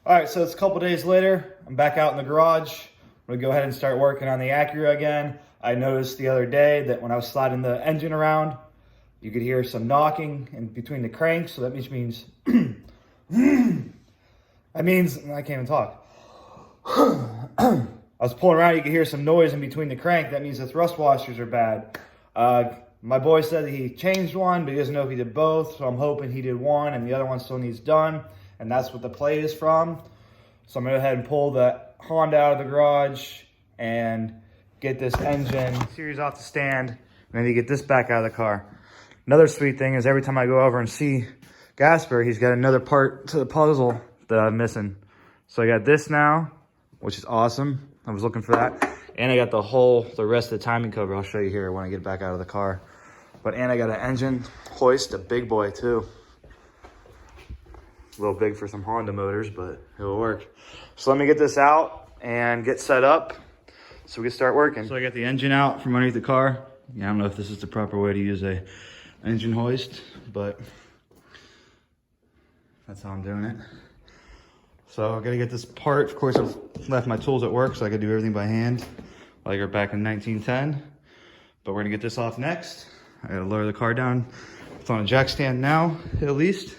All right, so it's a couple days later. I'm back out in the garage. I'm gonna go ahead and start working on the Acura again. I noticed the other day that when I was sliding the engine around, you could hear some knocking in between the cranks. So that means that means I can't even talk. I was pulling around, you could hear some noise in between the crank. That means the thrust washers are bad. My boy said that he changed one, but he doesn't know if he did both. So I'm hoping he did one and the other one still needs done. And that's what the plate is from. So I'm gonna go ahead and pull the Honda out of the garage and get this engine series off the stand, and then get this back out of the car. Another sweet thing is every time I go over and see Gasper, he's got another part to the puzzle that I'm missing. So I got this now, which is awesome. I was looking for that. And I got the rest of the timing cover. I'll show you here when I get back out of the car. And I got an engine hoist, a big boy too. A little big for some Honda motors, but it'll work. So let me get this out and get set up so we can start working. So I got the engine out from underneath the car. Yeah, I don't know if this is the proper way to use a engine hoist, but that's how I'm doing it. So I gotta get this part. Of course, I've left my tools at work, so I could do everything by hand, like we're back in 1910. But we're gonna get this off next. I gotta lower the car down. It's on a jack stand now, at least.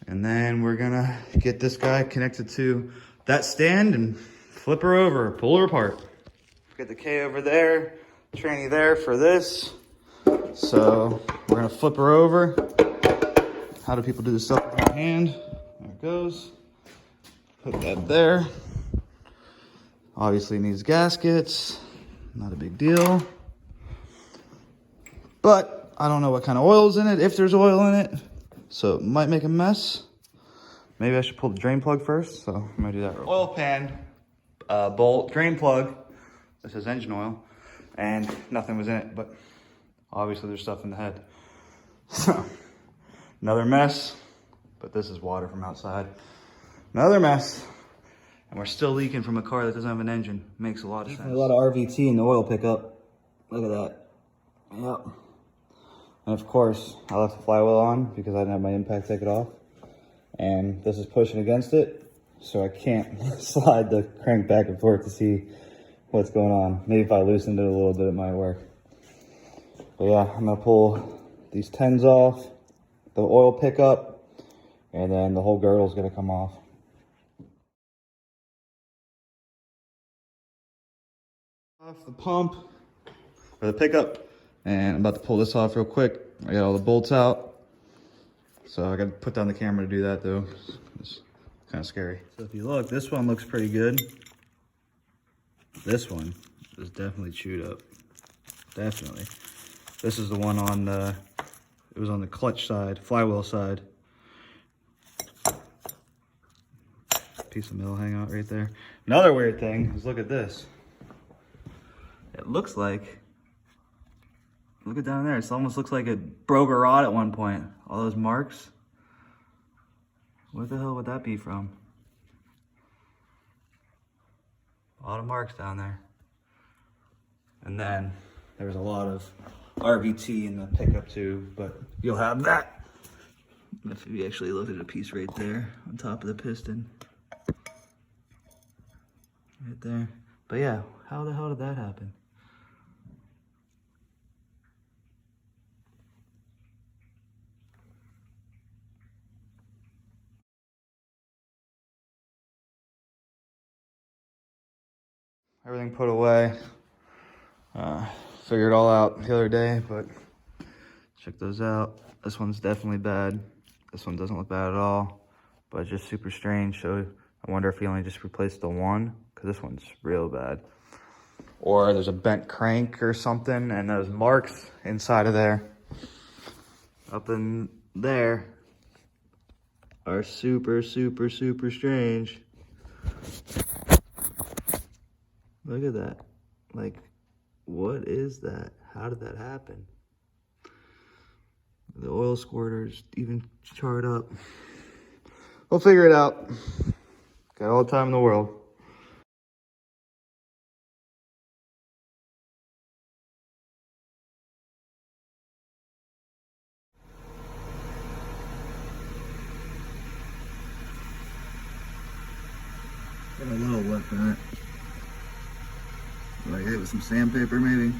And then we're gonna get this guy connected to that stand and flip her over, pull her apart. Get the K over there, tranny there for this. So we're gonna flip her over. How do people do this stuff with my hand? There it goes. Put that there. Obviously needs gaskets, not a big deal. But I don't know what kind of oil's in it, if there's oil in it. So it might make a mess. Maybe I should pull the drain plug first. So I'm gonna do that. Oil pan, bolt, drain plug. This is engine oil, and nothing was in it, but obviously there's stuff in the head. So another mess, but this is water from outside. Another mess, and we're still leaking from a car that doesn't have an engine. Makes a lot of sense. A lot of RVT in the oil pickup. Look at that. Yep. And of course, I left the flywheel on because I didn't have my impact take it off. And this is pushing against it, so I can't slide the crank back and forth to see what's going on. Maybe if I loosened it a little bit, it might work. But yeah, I'm gonna pull these 10s off, the oil pickup, and then the whole girdle's gonna come off. Off the pump, or the pickup. And I'm about to pull this off real quick. I got all the bolts out. So I got to put down the camera to do that though. It's kind of scary. So if you look, this one looks pretty good. This one is definitely chewed up. Definitely. This is the one on the, it was on the clutch side, flywheel side. Piece of metal hang out right there. Another weird thing is look at this. It looks like, look at down there. It almost looks like it broke a rod at one point. All those marks. What the hell would that be from? A lot of marks down there. And then there's a lot of RVT in the pickup too, but you'll have that. If you actually look at a piece right there on top of the piston. Right there. But yeah, how the hell did that happen? Everything put away. Figured it all out the other day, but check those out. This one's definitely bad. This one doesn't look bad at all, but it's just super strange. So I wonder if he only just replaced the one, because this one's real bad. Or there's a bent crank or something, and those marks inside of there, up in there, are super, super, super strange. Look at that. Like, what is that? How did that happen? The oil squirter's even charred up. We'll figure it out. Got all the time in the world. Got a little lip in it. Like it with some sandpaper maybe.